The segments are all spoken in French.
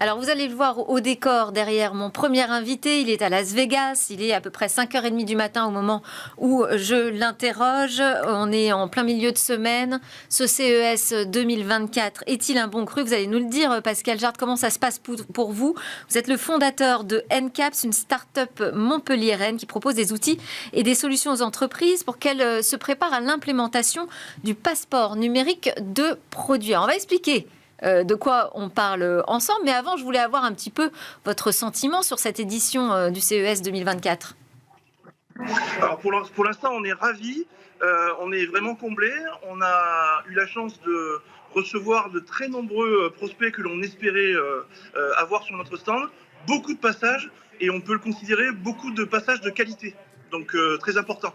Alors, vous allez le voir au décor derrière mon premier invité. Il est à Las Vegas. Il est à peu près 5h30 du matin au moment où je l'interroge. On est en plein milieu de semaine. Ce CES 2024 est-il un bon cru? Vous allez nous le dire, Pascal Jard, comment ça se passe pour vous? Vous êtes le fondateur de NCAPS, une start-up montpelliéraine qui propose des outils et des solutions aux entreprises pour qu'elles se préparent à l'implémentation du passeport numérique de produits. Alors, on va expliquer de quoi on parle ensemble. Mais avant, je voulais avoir un petit peu votre sentiment sur cette édition du CES 2024. Alors pour l'instant, on est ravis, on est vraiment comblés. On a eu la chance de recevoir de très nombreux prospects que l'on espérait avoir sur notre stand. Beaucoup de passages, et on peut le considérer beaucoup de passages de qualité, donc très important.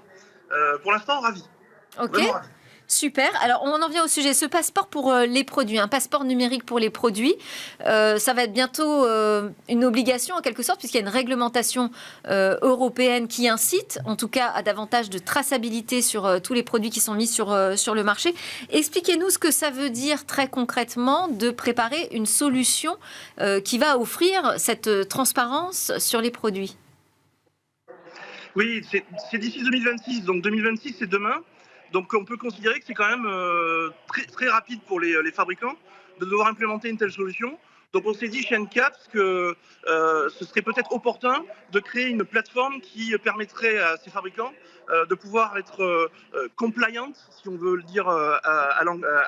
Pour l'instant, ravis. Ok. Vraiment ravis. Super. Alors, on en vient au sujet. Ce passeport pour les produits, un passeport numérique pour les produits, ça va être bientôt une obligation en quelque sorte, puisqu'il y a une réglementation européenne qui incite, en tout cas, à davantage de traçabilité sur tous les produits qui sont mis sur le marché. Expliquez-nous ce que ça veut dire très concrètement de préparer une solution qui va offrir cette transparence sur les produits. Oui, c'est d'ici 2026, donc 2026 c'est demain. Donc on peut considérer que c'est quand même très, très rapide pour les fabricants de devoir implémenter une telle solution. Donc on s'est dit chez NCAPS que ce serait peut-être opportun de créer une plateforme qui permettrait à ces fabricants de pouvoir être compliant, si on veut le dire à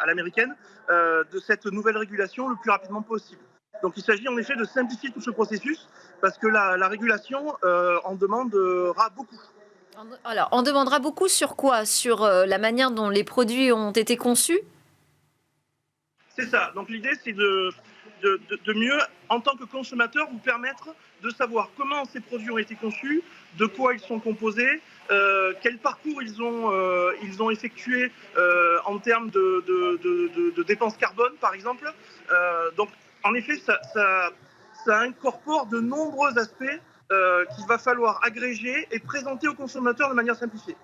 l'américaine, de cette nouvelle régulation le plus rapidement possible. Donc il s'agit en effet de simplifier tout ce processus parce que la régulation en demandera beaucoup. Alors, on demandera beaucoup sur quoi? Sur la manière dont les produits ont été conçus? C'est ça. Donc l'idée, c'est de mieux, en tant que consommateur, vous permettre de savoir comment ces produits ont été conçus, de quoi ils sont composés, quel parcours ils ont effectué en termes de dépenses carbone, par exemple. Donc, en effet, ça incorpore de nombreux aspects qu'il va falloir agréger et présenter aux consommateurs de manière simplifiée.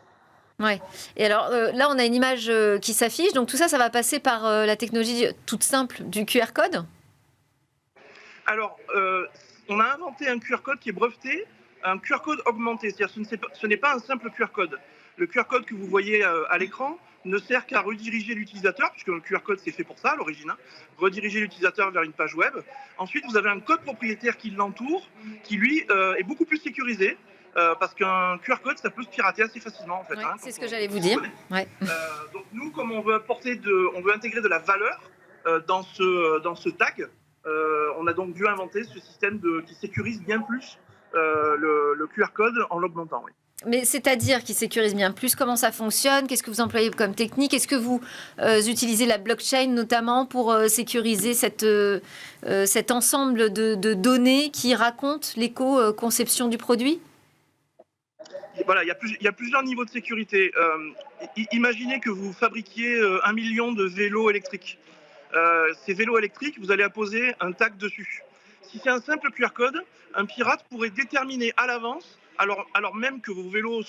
Ouais. Et alors là, on a une image qui s'affiche. Donc tout ça, ça va passer par la technologie toute simple du QR code. Alors, on a inventé un QR code qui est breveté, un QR code augmenté. C'est-à-dire que ce n'est pas un simple QR code. Le QR code que vous voyez à l'écran ne sert qu'à rediriger l'utilisateur, puisque le QR code c'est fait pour ça à l'origine, hein, rediriger l'utilisateur vers une page web. Ensuite, vous avez un code propriétaire qui l'entoure, qui lui est beaucoup plus sécurisé. Parce qu'un QR code, ça peut se pirater assez facilement en fait. Ouais, Hein, c'est ce que j'allais vous dire. Ouais. Donc nous, comme on veut intégrer de la valeur dans ce tag, on a donc dû inventer ce système qui sécurise bien plus le QR code en l'augmentant. Oui. Mais c'est-à-dire qui sécurise bien plus, comment ça fonctionne? Qu'est-ce que vous employez comme technique? Est-ce que vous utilisez la blockchain notamment pour sécuriser cet ensemble de données qui racontent l'éco-conception du produit? Voilà, il y a plusieurs niveaux de sécurité. Imaginez que vous fabriquiez 1 million de vélos électriques. Ces vélos électriques, vous allez apposer un tag dessus. Si c'est un simple QR code, un pirate pourrait déterminer à l'avance, alors même que vos vélos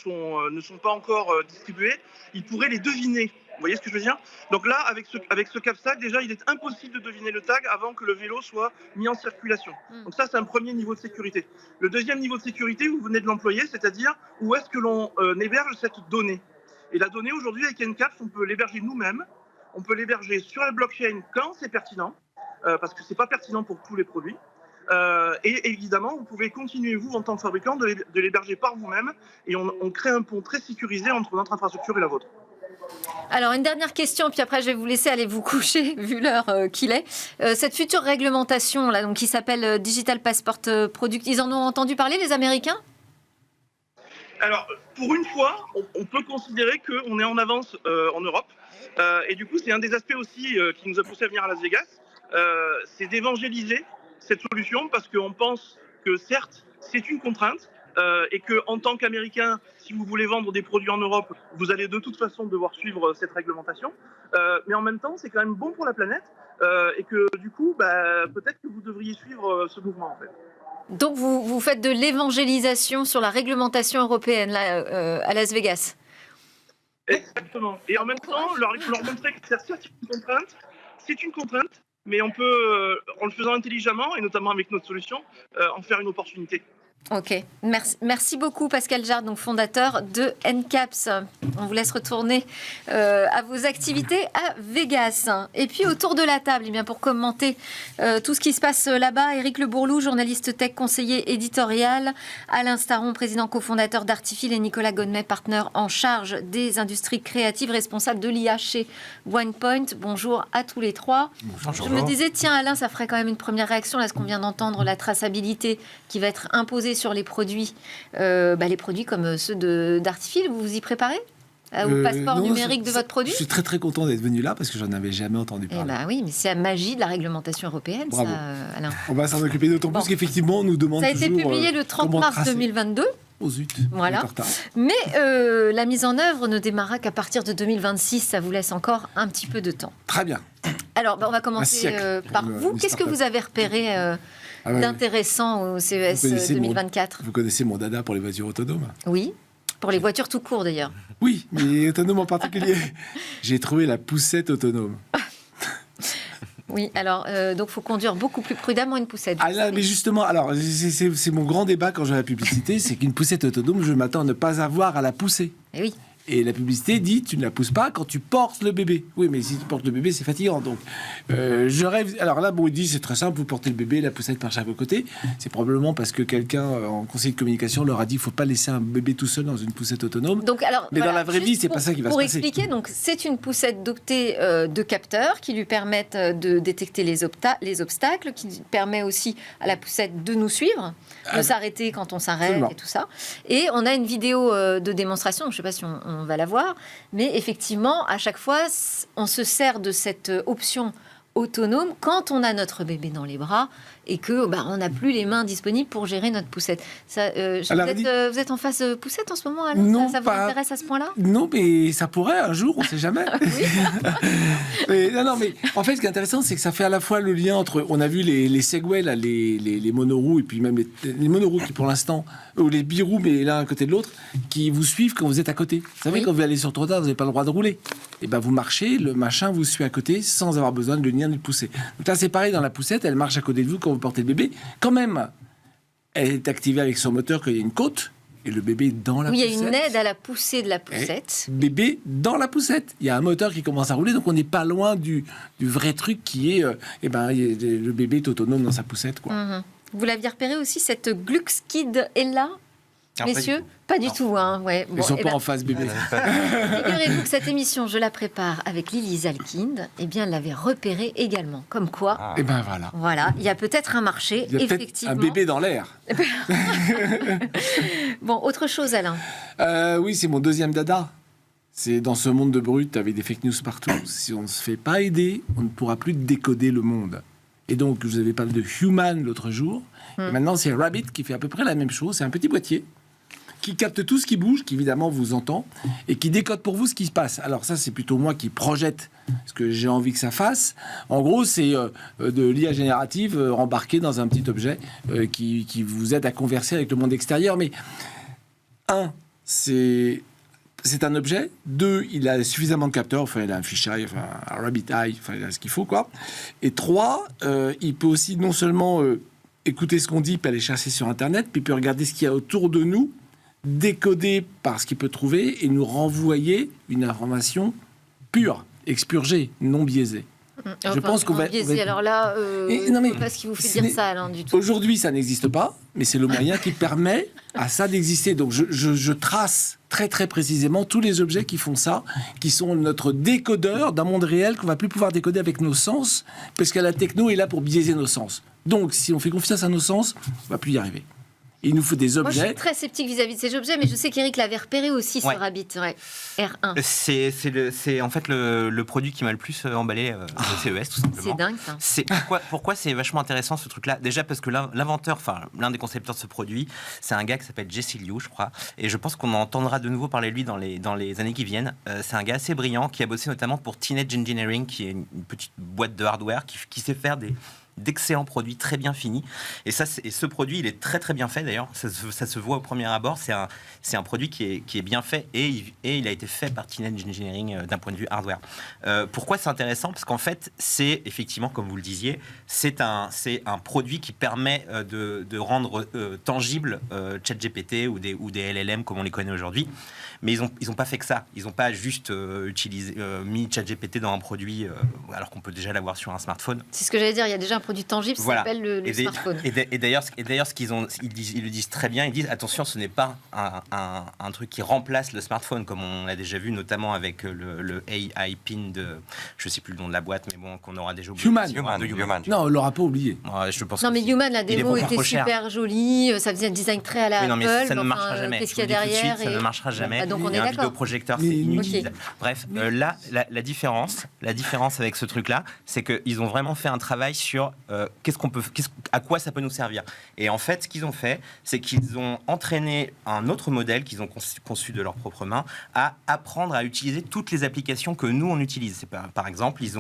ne sont pas encore distribués, il pourrait les deviner. Vous voyez ce que je veux dire? Donc là, avec ce CAPS-tag, déjà, il est impossible de deviner le tag avant que le vélo soit mis en circulation. Donc ça, c'est un premier niveau de sécurité. Le deuxième niveau de sécurité, vous venez de l'employer, c'est-à-dire où est-ce que l'on héberge cette donnée. Et la donnée, aujourd'hui, avec NCAPS, on peut l'héberger nous-mêmes. On peut l'héberger sur la blockchain quand c'est pertinent, parce que ce n'est pas pertinent pour tous les produits. Et évidemment, vous pouvez continuer, vous, en tant que fabricant, de l'héberger par vous-même. Et on crée un pont très sécurisé entre notre infrastructure et la vôtre. Alors, une dernière question, puis après, je vais vous laisser aller vous coucher, vu l'heure qu'il est. Cette future réglementation, là, donc, qui s'appelle Digital Passport Product, ils en ont entendu parler, les Américains? Alors, pour une fois, on peut considérer qu'on est en avance en Europe. Et du coup, c'est un des aspects aussi qui nous a poussé à venir à Las Vegas. C'est d'évangéliser cette solution parce qu'on pense que certes, c'est une contrainte et qu'en tant qu'Américain, si vous voulez vendre des produits en Europe, vous allez de toute façon devoir suivre cette réglementation. Mais en même temps, c'est quand même bon pour la planète et que du coup, peut-être que vous devriez suivre ce mouvement en fait. Donc, vous faites de l'évangélisation sur la réglementation européenne là, à Las Vegas. Exactement. Et en même temps, leur montrer que certes, c'est une contrainte, mais on peut, en le faisant intelligemment, et notamment avec notre solution, en faire une opportunité. Ok, merci beaucoup Pascal Jard, donc fondateur de NCAPS. On vous laisse retourner à vos activités à Vegas. Et puis autour de la table, eh bien, pour commenter tout ce qui se passe là-bas, Éric Le Bourlou, journaliste tech, conseiller éditorial, Alain Staron, président cofondateur d'Artifil, et Nicolas Godmet, partenaire en charge des industries créatives, responsable de l'IA chez OnePoint. Bonjour à tous les trois. Bonjour. Je me disais, tiens Alain, ça ferait quand même une première réaction là, ce qu'on vient d'entendre, la traçabilité qui va être imposée sur les produits comme ceux d'Artifil. Vous vous y préparez au passeport numérique de votre produit? Je suis très très content d'être venu là parce que j'en avais jamais entendu parler. Oui, mais c'est la magie de la réglementation européenne. Bravo. Ça, Alain. On va s'en occuper d'autant plus qu'effectivement on nous demande ça a été toujours, publié le 30 comment mars tracer. 2022. Oh zut, Voilà. Mais la mise en œuvre ne démarrera qu'à partir de 2026. Ça vous laisse encore un petit peu de temps. Très bien. Alors, on va commencer par vous. Qu'est-ce que vous avez repéré d'intéressant au CES 2024? Vous connaissez mon dada pour les voitures autonomes? Oui, pour les voitures tout court d'ailleurs. Oui, mais autonomes en particulier. J'ai trouvé la poussette autonome. Oui, alors, donc il faut conduire beaucoup plus prudemment une poussette. Ah là, mais justement, alors, c'est mon grand débat quand je vais à la publicité, c'est qu'une poussette autonome, je m'attends à ne pas avoir à la pousser. Et oui. Et la publicité dit, tu ne la pousses pas quand tu portes le bébé. Oui, mais si tu portes le bébé, c'est fatigant. Donc, je rêve... Alors là, bon, il dit, c'est très simple, vous portez le bébé, la poussette marche à vos côtés. C'est probablement parce que quelqu'un, en conseil de communication, leur a dit, il ne faut pas laisser un bébé tout seul dans une poussette autonome. Donc, alors, mais dans la vraie vie, c'est pas ça qui va se passer. Pour expliquer, donc, c'est une poussette dotée de capteurs qui lui permettent de détecter les obstacles, qui permet aussi à la poussette de nous suivre, de s'arrêter quand on s'arrête. Absolument. Et tout ça. Et on a une vidéo de démonstration, je ne sais pas si on va la voir, mais effectivement, à chaque fois, on se sert de cette option autonome quand on a notre bébé dans les bras et que on n'a plus les mains disponibles pour gérer notre poussette. Ça, vous êtes en phase poussette en ce moment, Alain? Non, ça vous intéresse à ce point-là? Non, mais ça pourrait un jour, on ne sait jamais. mais en fait, ce qui est intéressant, c'est que ça fait à la fois le lien entre... On a vu les Segway, là, les monoroues, et puis même les monoroues qui, pour l'instant, ou les biroues, mais l'un à côté de l'autre, qui vous suivent quand vous êtes à côté. Vous savez, quand vous allez sur le trottoir, vous n'avez pas le droit de rouler. Et vous marchez, le machin vous suit à côté sans avoir besoin de le lien de le pousser. Donc là, c'est pareil dans la poussette, elle marche à côté de vous quand vous portez le bébé. Quand même, elle est activée avec son moteur quand il y a une côte. Et le bébé dans la poussette. Oui, il y a une aide à la poussée de la poussette. Bébé dans la poussette. Il y a un moteur qui commence à rouler, donc on n'est pas loin du vrai truc qui est... le bébé est autonome dans sa poussette, quoi. Mm-hmm. Vous l'aviez repéré aussi, cette Gluckskid Ella, messieurs? Pas du tout, hein. Ouais. Ils sont pas en phase bébé. Figurez-vous que cette émission, je la prépare avec Lily Zalkind. Eh bien, elle l'avait repérée également. Comme quoi... Et voilà. Voilà, il y a peut-être un marché, il y a effectivement. Un bébé dans l'air. Bon, autre chose, Alain. Oui, c'est mon deuxième dada. C'est dans ce monde de brut, avec des fake news partout. Si on ne se fait pas aider, on ne pourra plus décoder le monde. Et donc, je vous avais parlé de Human l'autre jour. Et maintenant, c'est Rabbit qui fait à peu près la même chose. C'est un petit boîtier qui capte tout ce qui bouge, qui évidemment vous entend, et qui décode pour vous ce qui se passe. Alors ça, c'est plutôt moi qui projette ce que j'ai envie que ça fasse. En gros, c'est de l'IA générative embarquée dans un petit objet qui vous aide à converser avec le monde extérieur. Mais c'est un objet. 2, il a suffisamment de capteurs. Enfin, il a un fisheye, un rabbit eye, enfin, il a ce qu'il faut, quoi. Et 3, il peut aussi non seulement écouter ce qu'on dit, puis aller chercher sur Internet, puis il peut regarder ce qu'il y a autour de nous, décoder par ce qu'il peut trouver et nous renvoyer une information pure, expurgée, non biaisée. Je pense qu'on va... Alors là, non, mais pas ce qui vous fait dire ça, Alain, du tout. Aujourd'hui, ça n'existe pas, mais c'est le moyen qui permet à ça d'exister. Donc, je trace très, très précisément tous les objets qui font ça, qui sont notre décodeur d'un monde réel qu'on va plus pouvoir décoder avec nos sens, parce que la techno est là pour biaiser nos sens. Donc, si on fait confiance à nos sens, on va plus y arriver. Il nous faut des objets. Moi, je suis très sceptique vis-à-vis de ces objets, mais je sais qu'Éric l'avait repéré aussi sur Rabbit, R1. C'est en fait le produit qui m'a le plus emballé de CES, tout simplement. C'est dingue, ça. Pourquoi c'est vachement intéressant, ce truc-là? Déjà parce que l'inventeur, l'un des concepteurs de ce produit, c'est un gars qui s'appelle Jesse Liu, je crois. Et je pense qu'on entendra de nouveau parler de lui dans les années qui viennent. C'est un gars assez brillant qui a bossé notamment pour Teenage Engineering, qui est une petite boîte de hardware qui sait faire d'excellents produits très bien finis. Et ce produit, il est très très bien fait d'ailleurs. Ça se voit au premier abord. C'est un produit qui est bien fait et il a été fait par Teenage Engineering d'un point de vue hardware. Pourquoi c'est intéressant? Parce qu'en fait, c'est effectivement, comme vous le disiez, c'est un produit qui permet de rendre tangible ChatGPT ou des LLM comme on les connaît aujourd'hui. Mais ils ont pas fait que ça. Ils n'ont pas juste mis ChatGPT dans un produit alors qu'on peut déjà l'avoir sur un smartphone. C'est ce que j'allais dire. Il y a déjà un produit tangible qui s'appelle le smartphone. Et d'ailleurs, ils le disent très bien. Ils disent attention, ce n'est pas un truc qui remplace le smartphone, comme on l'a déjà vu, notamment avec le AI Pin de, je sais plus le nom de la boîte, mais bon, qu'on aura déjà oublié. Human. Non, on l'aura pas oublié. Je pense non, mais Human, la est démo beaucoup était trop cher. super jolie. Ça faisait un design très à la Oui, non, mais Apple. ça ne marchera jamais. Qu'est-ce qu'il y a Je vous le dis tout de derrière suite, ça ne marchera jamais. Ah, donc on est Et un d'accord. vidéoprojecteur, c'est inutile. Bref, là, la différence avec ce truc-là, c'est qu'ils ont vraiment fait un travail sur à quoi ça peut nous servir. Et en fait, ce qu'ils ont fait, c'est qu'ils ont entraîné un autre modèle qu'ils ont conçu de leurs propres mains à apprendre à utiliser toutes les applications que nous on utilise. C'est par exemple, ils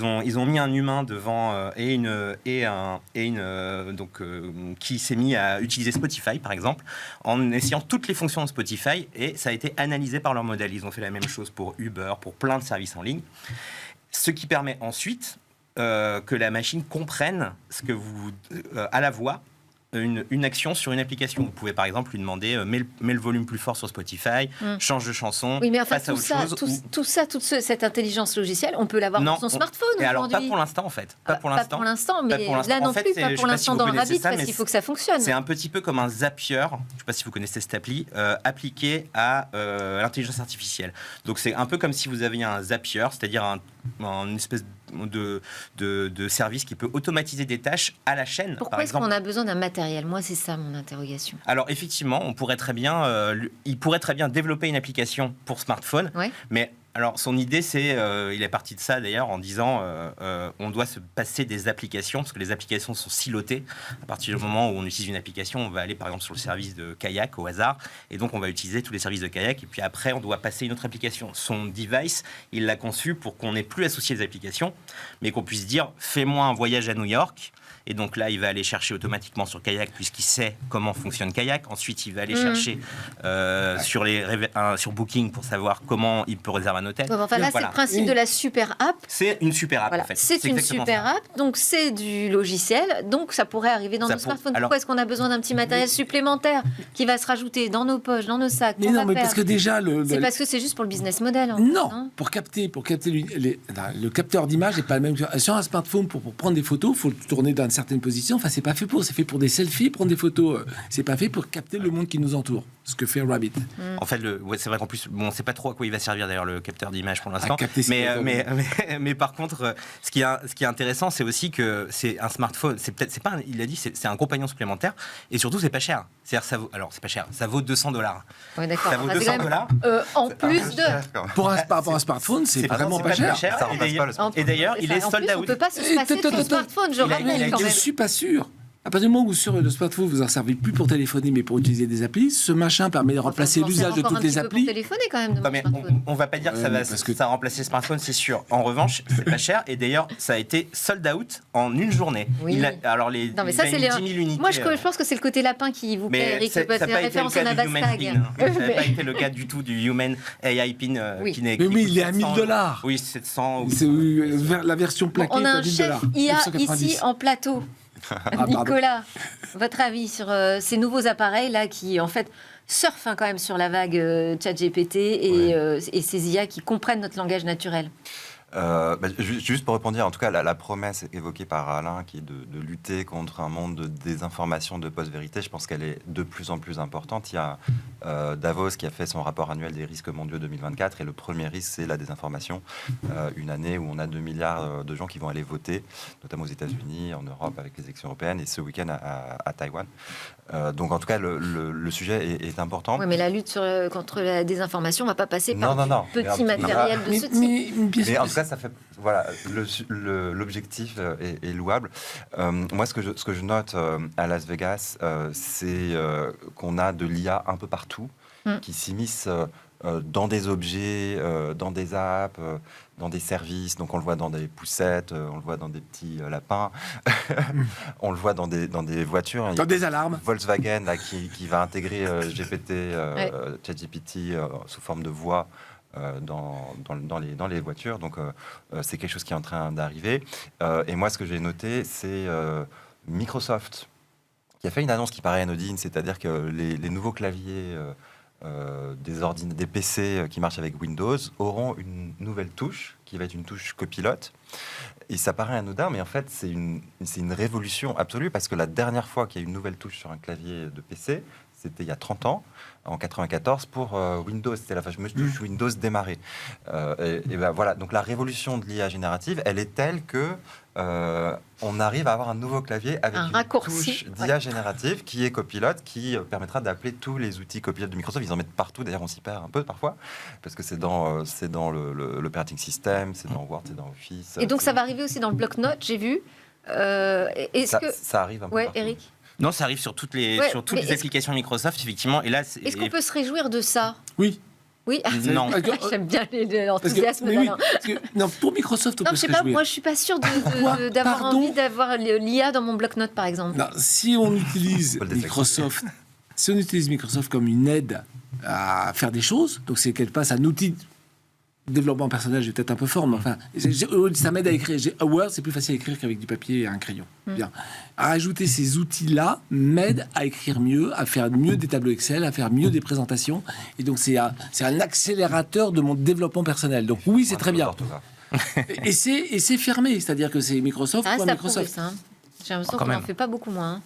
ont mis un humain devant qui s'est mis à utiliser Spotify par exemple, en essayant toutes les fonctions de Spotify, et ça a été analysé par leur modèle. Ils ont fait la même chose pour Uber, pour plein de services en ligne, ce qui permet ensuite que la machine comprenne ce que vous à la voix une action sur une application. Vous pouvez par exemple lui demander mets le volume plus fort sur Spotify, change de chanson, oui, mais enfin, passe à autre chose. Toute cette intelligence logicielle, on peut l'avoir sur son smartphone et alors aujourd'hui. Pas pour l'instant en fait. Pas pour l'instant, mais là non plus, pas pour l'instant dans le Rabbit, parce qu'il faut que ça fonctionne. C'est un petit peu comme un Zapier, je ne sais pas si vous connaissez cette appli, appliqué à l'intelligence artificielle. Donc c'est un peu comme si vous aviez un Zapier, c'est-à-dire une espèce de service qui peut automatiser des tâches à la chaîne. Pourquoi est-ce qu'on a besoin d'un matériel? Moi, c'est ça mon interrogation. Alors effectivement, il pourrait très bien développer une application pour smartphone, mais alors son idée, c'est, il est parti de ça d'ailleurs en disant, on doit se passer des applications parce que les applications sont silotées. À partir du moment où on utilise une application, on va aller par exemple sur le service de kayak au hasard, et donc on va utiliser tous les services de kayak, et puis après on doit passer une autre application. Son device, il l'a conçu pour qu'on n'ait plus associé des applications, mais qu'on puisse dire fais-moi un voyage à New York. Et donc là, il va aller chercher automatiquement sur Kayak puisqu'il sait comment fonctionne Kayak. Ensuite, il va aller chercher sur Booking pour savoir comment il peut réserver un hôtel. Enfin, là, c'est le principe de la super app. C'est une super app, en fait. C'est une super app, donc c'est du logiciel. Donc ça pourrait arriver dans nos smartphones. Pourquoi est-ce qu'on a besoin d'un petit matériel supplémentaire qui va se rajouter dans nos poches, dans nos sacs? Parce que déjà... C'est parce que c'est juste pour le business model. Non, pour capter le capteur d'image n'est pas le même. Sur un smartphone, pour prendre des photos, il faut le tourner dans une certaine position. Enfin, c'est pas fait pour. C'est fait pour des selfies, prendre des photos. C'est pas fait pour capter le monde qui nous entoure. Ce que fait Rabbit. En fait, c'est vrai qu'en plus, on ne sait pas trop à quoi il va servir d'ailleurs le capteur d'image pour l'instant. Mais par contre, ce qui est intéressant, c'est aussi que c'est un smartphone. Il a dit, c'est un compagnon supplémentaire, et surtout, c'est pas cher. C'est-à-dire, c'est pas cher. Ça vaut $200. Ouais, d'accord. Ça vaut $200. En plus de. Par rapport à un smartphone, c'est vraiment pas cher. Ça remplace pas le smartphone. Et d'ailleurs, il est sold out. On peut pas se passer de son smartphone, je rappelle quand Je même. suis pas sûr. À partir du moment où sur le smartphone, vous en servez plus pour téléphoner, mais pour utiliser des applis, ce machin permet de remplacer l'usage de toutes les applis. Pour téléphoner quand même. Non, mais on va pas dire que ça va remplacer le smartphone, c'est sûr. En revanche, c'est pas cher. Et d'ailleurs, ça a été sold out en une journée. Oui. Alors non, mais ça, c'est 10 000 unités. Moi, je pense que c'est le côté lapin qui vous plaît, Eric. Ça n'a pas été le cas du Human Pin. Ça n'a pas été le cas du tout du Human AI Pin qui n'est. Mais il est à $1,000. Oui, 700. C'est la version plaquée. On a un chef IA ici en plateau. Nicolas, votre avis sur ces nouveaux appareils là qui en fait surfent quand même sur la vague ChatGPT et ces IA qui comprennent notre langage naturel? Juste pour répondre, en tout cas, la promesse évoquée par Alain, qui est de lutter contre un monde de désinformation, de post-vérité, je pense qu'elle est de plus en plus importante. Il y a Davos qui a fait son rapport annuel des risques mondiaux 2024, et le premier risque, c'est la désinformation. Une année où on a 2 milliards de gens qui vont aller voter, notamment aux États-Unis, en Europe, avec les élections européennes, et ce week-end à Taïwan. Donc, en tout cas, le sujet est important. Oui, mais la lutte contre la désinformation ne va pas passer par du petit matériel de ce type. Mais en tout cas, ça fait, voilà, l'objectif est louable. Moi, ce que je note à Las Vegas, c'est qu'on a de l'IA un peu partout qui s'immisce dans des objets, dans des apps, dans des services. Donc on le voit dans des poussettes, on le voit dans des petits lapins, on le voit dans des voitures. Dans des alarmes. Volkswagen là, qui va intégrer GPT, ChatGPT sous forme de voix dans les voitures. Donc c'est quelque chose qui est en train d'arriver. Et moi, ce que j'ai noté, c'est Microsoft qui a fait une annonce qui paraît anodine, c'est-à-dire que les nouveaux claviers des PC qui marchent avec Windows auront une nouvelle touche qui va être une touche copilote. Et ça paraît anodin, mais en fait, c'est une révolution absolue parce que la dernière fois qu'il y a eu une nouvelle touche sur un clavier de PC, c'était il y a 30 ans, en 94, pour Windows. C'était la fameuse touche Windows démarrer. Et ben voilà, donc la révolution de l'IA générative, elle est telle que on arrive à avoir un nouveau clavier avec une touche d'IA générative qui est copilote, qui permettra d'appeler tous les outils copilotes de Microsoft. Ils en mettent partout, d'ailleurs on s'y perd un peu parfois, parce que c'est dans l'operating system, c'est dans Word, c'est dans Office. Et donc ça va arriver aussi dans le bloc-notes, j'ai vu. Ça arrive un peu partout. Eric. Non, ça arrive sur toutes les applications Microsoft, effectivement. Et là, est-ce qu'on peut se réjouir de ça? Oui. Oui, non. J'aime bien l'enthousiasme. Non, pour Microsoft, on peut se réjouir. Moi, je suis pas sûre d'avoir envie d'avoir l'IA dans mon bloc-notes, par exemple. Non, si on utilise Microsoft comme une aide à faire des choses, donc c'est qu'elle passe un outil de développement personnel, j'ai peut-être un peu fort, mais enfin, ça m'aide à écrire. Word, c'est plus facile à écrire qu'avec du papier et un crayon. Bien. À rajouter ces outils-là m'aide à écrire mieux, à faire mieux des tableaux Excel, à faire mieux des présentations. Et donc, c'est un accélérateur de mon développement personnel. Donc, oui, c'est très bien. Et c'est fermé, c'est-à-dire que c'est Microsoft ou Microsoft. Ça, hein. J'ai l'impression qu'on n'en fait pas beaucoup moins.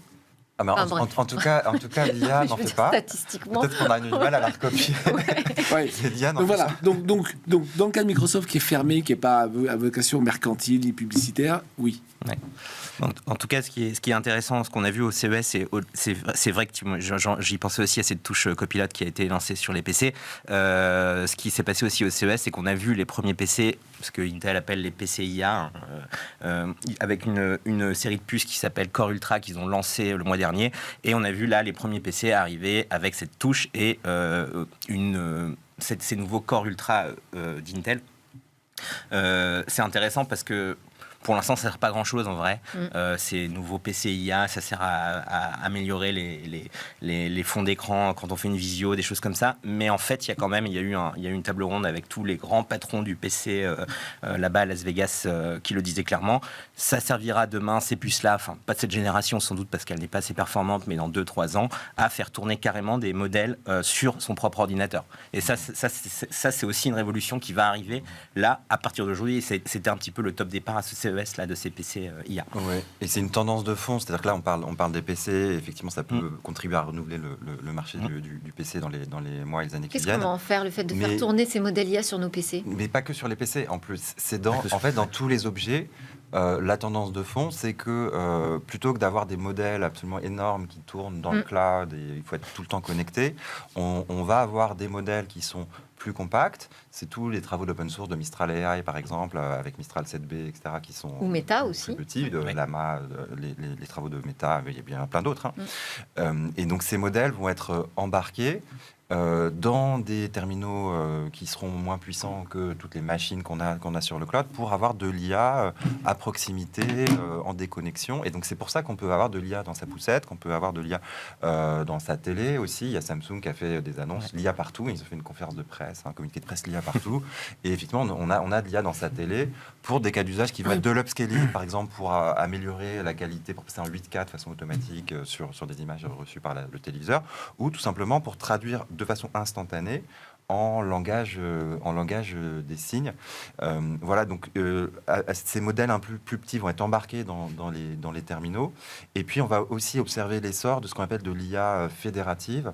Ah mais en tout cas, l'IA n'en fait pas. Statistiquement. Peut-être qu'on a du mal à la recopier. Ouais. Donc voilà. Donc, dans le cas de Microsoft qui est fermé, qui n'est pas à vocation mercantile ni publicitaire, oui. Ouais. En tout cas, ce qui est intéressant, ce qu'on a vu au CES, c'est vrai que j'y pensais aussi à cette touche copilote qui a été lancée sur les PC. Ce qui s'est passé aussi au CES, c'est qu'on a vu les premiers PC, ce que Intel appelle les PC IA, avec une série de puces qui s'appelle Core Ultra qu'ils ont lancé le mois dernier. Et on a vu là les premiers PC arriver avec cette touche et ces nouveaux Core Ultra d'Intel. C'est intéressant parce que pour l'instant, ça ne sert pas à grand-chose en vrai. Ces nouveaux PC IA, ça sert à améliorer les fonds d'écran quand on fait une visio, des choses comme ça. Mais en fait, il y a eu une table ronde avec tous les grands patrons du PC là-bas à Las Vegas qui le disaient clairement. Ça servira demain, ces puces-là, enfin pas de cette génération sans doute parce qu'elle n'est pas assez performante, mais dans 2-3 ans, à faire tourner carrément des modèles sur son propre ordinateur. Et ça, c'est aussi une révolution qui va arriver là à partir d'aujourd'hui. C'était un petit peu le top départ à ce CES là, de ces PC IA. Ouais. Et c'est une tendance de fond, c'est-à-dire que là on parle des PC, effectivement ça peut contribuer à renouveler le marché du PC dans les mois et les années qui viennent. Qu'est-ce qu'on va en faire, le fait de faire tourner ces modèles IA sur nos PC? Mais pas que sur les PC, en plus. C'est dans tous les objets. La tendance de fond, c'est que plutôt que d'avoir des modèles absolument énormes qui tournent dans le cloud et il faut être tout le temps connecté, on va avoir des modèles qui sont plus compacts. C'est tous les travaux d'open source de Mistral AI, par exemple, avec Mistral 7B, etc., qui sont ou Meta aussi. Plus petits, de Llama, les travaux de Meta, mais il y a bien plein d'autres. Et donc ces modèles vont être embarqués dans des terminaux qui seront moins puissants que toutes les machines qu'on a sur le cloud pour avoir de l'IA à proximité, en déconnexion. Et donc c'est pour ça qu'on peut avoir de l'IA dans sa poussette, qu'on peut avoir de l'IA dans sa télé aussi. Il y a Samsung qui a fait des annonces, l'IA partout. Ils ont fait une conférence de presse, un communiqué de presse, l'IA partout. Et effectivement, on a de l'IA dans sa télé pour des cas d'usage qui vont être de l'upscaling, par exemple, pour améliorer la qualité, pour passer en 8K de façon automatique sur des images reçues par le téléviseur, ou tout simplement pour traduire de façon instantanée en langage des signes. Voilà, donc ces modèles un peu plus petits vont être embarqués dans les terminaux. Et puis, on va aussi observer l'essor de ce qu'on appelle de l'IA fédérative.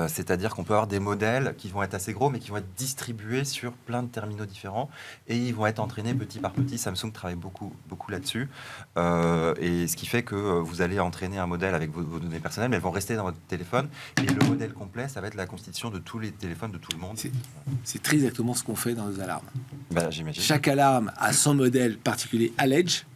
C'est-à-dire qu'on peut avoir des modèles qui vont être assez gros, mais qui vont être distribués sur plein de terminaux différents, et ils vont être entraînés petit par petit. Samsung travaille beaucoup là-dessus, et ce qui fait que vous allez entraîner un modèle avec vos données personnelles, mais elles vont rester dans votre téléphone, et le modèle complet, ça va être la constitution de tous les téléphones de tout le monde. C'est très exactement ce qu'on fait dans nos alarmes. J'imagine. Chaque alarme a son modèle particulier à l'edge,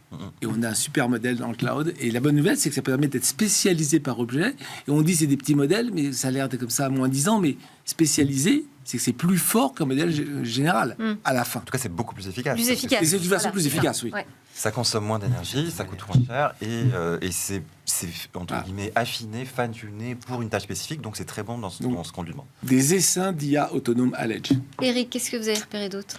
Et on a un super modèle dans le cloud. Et la bonne nouvelle, c'est que ça permet d'être spécialisé par objet. Et on dit c'est des petits modèles, mais ça a l'air d'être comme ça à moins 10 ans. Mais spécialisé, c'est que c'est plus fort qu'un modèle général à la fin. En tout cas, c'est beaucoup plus efficace. Plus efficace. Et c'est de toute façon plus efficace, oui. Ouais. Ça consomme moins d'énergie, ça coûte moins cher et c'est entre guillemets affiné, fine-tuné pour une tâche spécifique. Donc c'est très bon dans ce qu'on lui demande. Des essaims d'IA autonome à l'edge. Eric, qu'est-ce que vous avez repéré d'autre?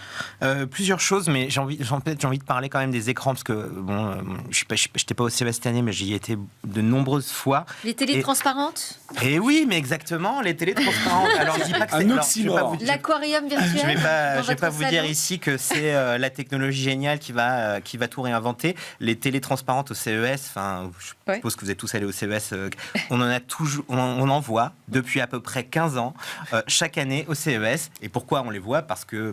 Plusieurs choses, mais j'ai envie de parler quand même des écrans parce que bon, je n'étais pas au CES cette année, mais j'y ai été de nombreuses fois. Les télés transparentes? Et oui, mais exactement, les télés transparentes. Alors, je dis pas que c'est un oxymore. L'aquarium virtuel? Je vais pas vous dire ici que c'est la technologie géniale qui va tout réinventer. Les télés transparentes au CES, enfin, je suppose que vous êtes tous allés au CES. On en a toujours, on en voit depuis à peu près 15 ans chaque année au CES. Et pourquoi on les voit? Parce que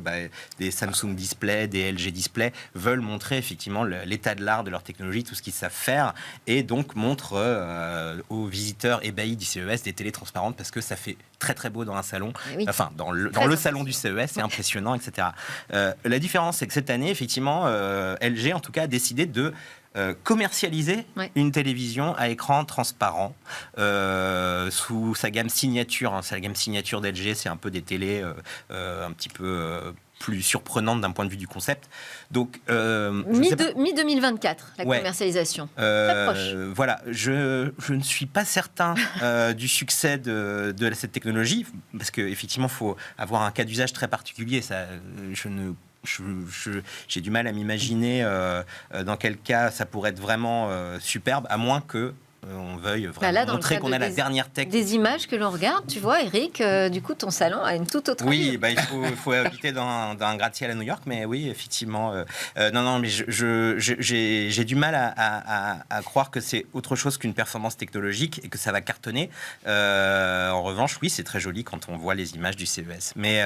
des Samsung Display, des LG Display veulent montrer effectivement l'état de l'art de leur technologie, tout ce qu'ils savent faire, et donc montrent aux visiteurs ébahis du CES des télés transparentes parce que ça fait très très beau dans un salon, enfin dans le salon du CES, c'est impressionnant, etc. La différence, c'est que cette année, effectivement, LG en tout cas a décidé de commercialiser une télévision à écran transparent sous sa gamme signature. Sa gamme signature d'LG, c'est un peu des télés un petit peu plus surprenantes d'un point de vue du concept. Donc mi-2024, la commercialisation. Très proche. Voilà, je ne suis pas certain du succès de cette technologie parce qu'effectivement, il faut avoir un cas d'usage très particulier. Ça, j'ai du mal à m'imaginer dans quel cas ça pourrait être vraiment superbe, à moins que on veuille vraiment montrer qu'on a la dernière tech. Des images que l'on regarde, tu vois, Eric, du coup, ton salon a une toute autre allure. Oui, il faut habiter dans un gratte-ciel à New York, mais oui, effectivement. Non, mais j'ai du mal à croire que c'est autre chose qu'une performance technologique et que ça va cartonner. En revanche, oui, c'est très joli quand on voit les images du CES. Mais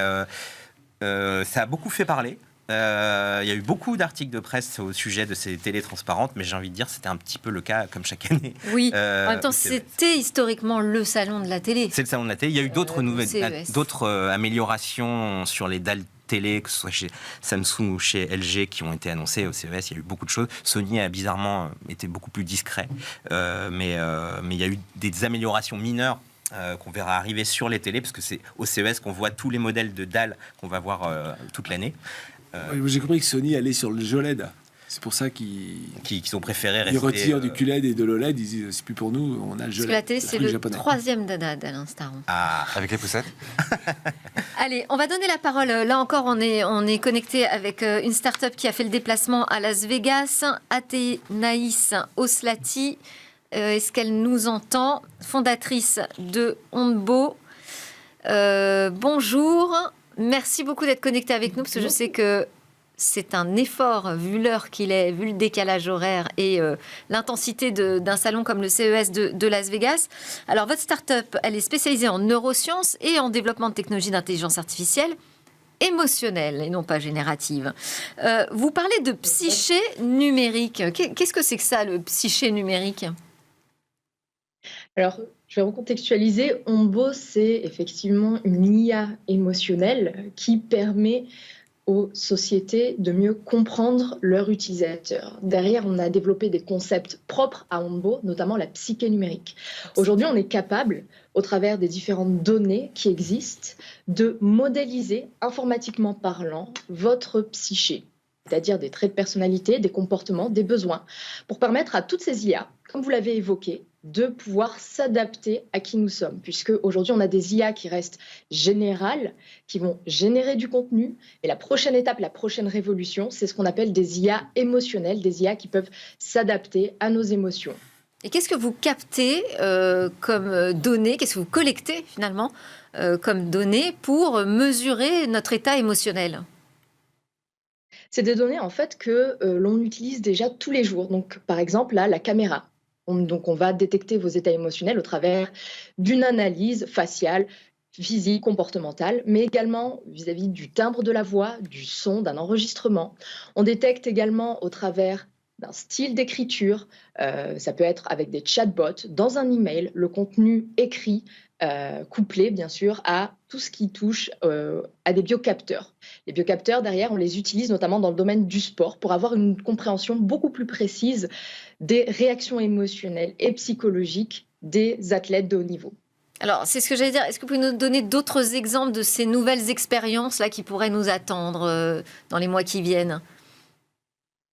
ça a beaucoup fait parler. Il y a eu beaucoup d'articles de presse au sujet de ces télés transparentes, mais j'ai envie de dire c'était un petit peu le cas comme chaque année. Oui, en même temps, c'était historiquement le salon de la télé. C'est le salon de la télé. Il y a eu d'autres améliorations sur les dalles télé, que ce soit chez Samsung ou chez LG, qui ont été annoncées au CES. Il y a eu beaucoup de choses. Sony a bizarrement été beaucoup plus discret, mais il y a eu des améliorations mineures qu'on verra arriver sur les télés, parce que c'est au CES qu'on voit tous les modèles de dalles qu'on va voir toute l'année. J'ai compris que Sony allait sur le OLED. C'est pour ça qu'ils ont préféré rester... Ils retirent du QLED et de l'OLED, ils disent c'est plus pour nous, on a le jeu. Parce que la télé, c'est le troisième dada d'Alain Staron. Ah, avec les poussettes. Allez, on va donner la parole. Là encore, on est connecté avec une start-up qui a fait le déplacement à Las Vegas, Athénaïs Oslati. Est-ce qu'elle nous entend? Fondatrice de Onbo. Bonjour. Merci beaucoup d'être connecté avec nous, parce que je sais que c'est un effort, vu l'heure qu'il est, vu le décalage horaire et l'intensité d'un salon comme le CES de Las Vegas. Alors, votre start-up, elle est spécialisée en neurosciences et en développement de technologies d'intelligence artificielle émotionnelle et non pas générative. Vous parlez de psyché numérique. Qu'est-ce que c'est que ça, le psyché numérique? Alors, je vais recontextualiser. Onbo, c'est effectivement une IA émotionnelle qui permet aux sociétés de mieux comprendre leurs utilisateurs. Derrière, on a développé des concepts propres à Onbo, notamment la psyché numérique. Aujourd'hui, on est capable, au travers des différentes données qui existent, de modéliser, informatiquement parlant, votre psyché, c'est-à-dire des traits de personnalité, des comportements, des besoins, pour permettre à toutes ces IA, comme vous l'avez évoqué, de pouvoir s'adapter à qui nous sommes. Puisque aujourd'hui, on a des IA qui restent générales, qui vont générer du contenu. Et la prochaine étape, la prochaine révolution, c'est ce qu'on appelle des IA émotionnelles, des IA qui peuvent s'adapter à nos émotions. Et qu'est-ce que vous captez comme données, qu'est-ce que vous collectez finalement comme données pour mesurer notre état émotionnel? C'est des données en fait que l'on utilise déjà tous les jours. Donc, par exemple, là, la caméra. Donc, on va détecter vos états émotionnels au travers d'une analyse faciale, physique, comportementale, mais également vis-à-vis du timbre de la voix, du son, d'un enregistrement. On détecte également au travers d'un style d'écriture, ça peut être avec des chatbots, dans un email, le contenu écrit couplé bien sûr à tout ce qui touche à des biocapteurs. Les biocapteurs, derrière, on les utilise notamment dans le domaine du sport pour avoir une compréhension beaucoup plus précise des réactions émotionnelles et psychologiques des athlètes de haut niveau. Alors, c'est ce que j'allais dire. Est-ce que vous pouvez nous donner d'autres exemples de ces nouvelles expériences là qui pourraient nous attendre dans les mois qui viennent ?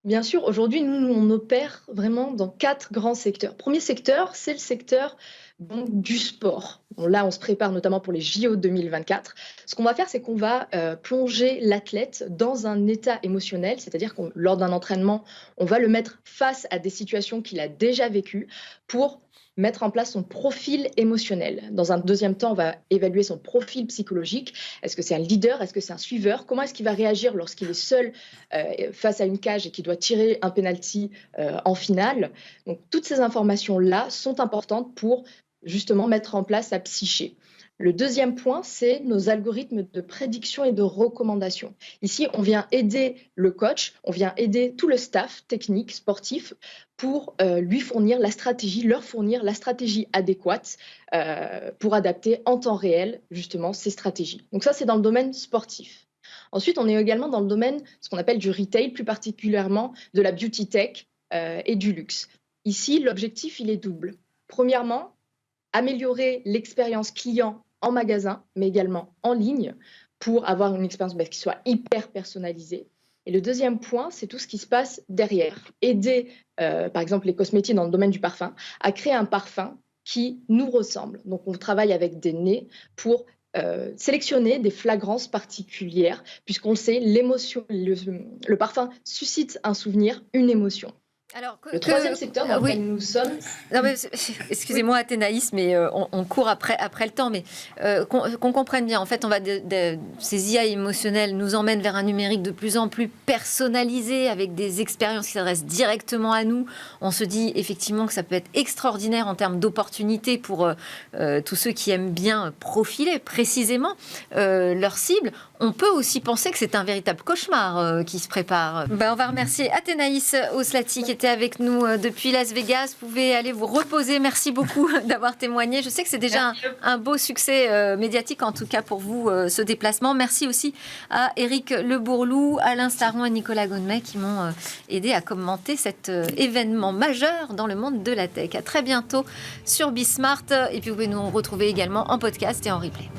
Bien sûr, aujourd'hui, nous, on opère vraiment dans 4 grands secteurs. Premier secteur, c'est le secteur du sport. Bon, là, on se prépare notamment pour les JO 2024. Ce qu'on va faire, c'est qu'on va plonger l'athlète dans un état émotionnel, c'est-à-dire que lors d'un entraînement, on va le mettre face à des situations qu'il a déjà vécues pour mettre en place son profil émotionnel. Dans un deuxième temps, on va évaluer son profil psychologique. Est-ce que c'est un leader? Est-ce que c'est un suiveur? Comment est-ce qu'il va réagir lorsqu'il est seul face à une cage et qu'il doit tirer un penalty en finale? Donc, toutes ces informations-là sont importantes pour justement mettre en place sa psyché. Le deuxième point, c'est nos algorithmes de prédiction et de recommandation. Ici, on vient aider le coach, on vient aider tout le staff technique, sportif, pour leur fournir la stratégie adéquate pour adapter en temps réel, justement, ces stratégies. Donc ça, c'est dans le domaine sportif. Ensuite, on est également dans le domaine, ce qu'on appelle du retail, plus particulièrement de la beauty tech et du luxe. Ici, l'objectif, il est double. Premièrement, améliorer l'expérience client en magasin, mais également en ligne, pour avoir une expérience qui soit hyper personnalisée. Et le deuxième point, c'est tout ce qui se passe derrière. Aider, par exemple, les cosmétiques dans le domaine du parfum, à créer un parfum qui nous ressemble. Donc, on travaille avec des nez pour sélectionner des flagrances particulières, puisqu'on le sait, l'émotion, le parfum suscite un souvenir, une émotion. Alors, le troisième secteur dans lequel nous sommes... Non, mais, excusez-moi Athénaïs, mais on court après le temps, mais qu'on comprenne bien, en fait, on va ces IA émotionnelles nous emmènent vers un numérique de plus en plus personnalisé, avec des expériences qui s'adressent directement à nous. On se dit effectivement que ça peut être extraordinaire en termes d'opportunités pour tous ceux qui aiment bien profiler précisément leur cible. On peut aussi penser que c'est un véritable cauchemar qui se prépare. On va remercier Athénaïs Oslati qui était avec nous depuis Las Vegas. Vous pouvez aller vous reposer. Merci beaucoup d'avoir témoigné. Je sais que c'est déjà un beau succès médiatique, en tout cas pour vous, ce déplacement. Merci aussi à Éric Le Bourlou, Alain Staron et Nicolas Gonnet qui m'ont aidé à commenter cet événement majeur dans le monde de la tech. À très bientôt sur Bismart. Et puis vous pouvez nous retrouver également en podcast et en replay.